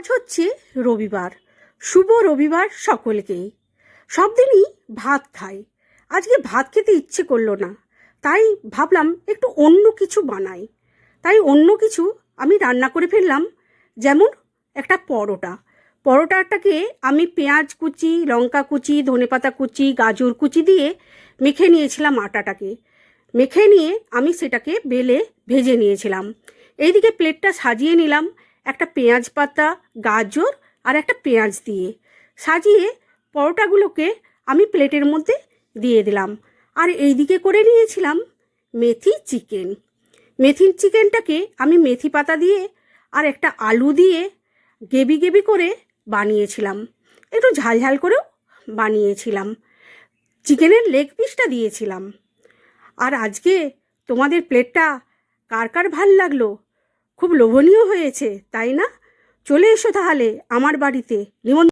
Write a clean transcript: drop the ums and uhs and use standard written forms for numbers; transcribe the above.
আজ হচ্ছে রবিবার। শুভ রবিবার সকলকেই। সব দিনই ভাত খাই, আজকে ভাত খেতে ইচ্ছে করলো না, তাই ভাবলাম একটু অন্য কিছু বানাই। তাই অন্য কিছু আমি রান্না করে ফেললাম। যেমন একটা পরোটাটাকে আমি পেঁয়াজ কুচি, লঙ্কা কুচি, ধনেপাতা কুচি, গাজর কুচি দিয়ে মেখে নিয়েছিলাম। আটাটাকে মেখে নিয়ে আমি সেটাকে বেলে ভেজে নিয়েছিলাম। এইদিকে প্লেটটা সাজিয়ে নিলাম একটা পেঁয়াজ পাতা, গাজর আর একটা পেঁয়াজ দিয়ে সাজিয়ে পরোটাগুলোকে আমি প্লেটের মধ্যে দিয়ে দিলাম। আর এইদিকে করে নিয়েছিলাম মেথি চিকেন। মেথি চিকেনটাকে আমি মেথি পাতা দিয়ে আর একটা আলু দিয়ে গ্রেভি গ্রেভি করে বানিয়েছিলাম, একটু ঝাল ঝাল করেও বানিয়েছিলাম। চিকেনের লেগ পিসটা দিয়েছিলাম। আর আজকে তোমাদের প্লেটটা কার কার ভাল লাগলো? খুব লোভনীয় হয়েছে, তাই না? চলে এসো তাহলে আমার বাড়িতে।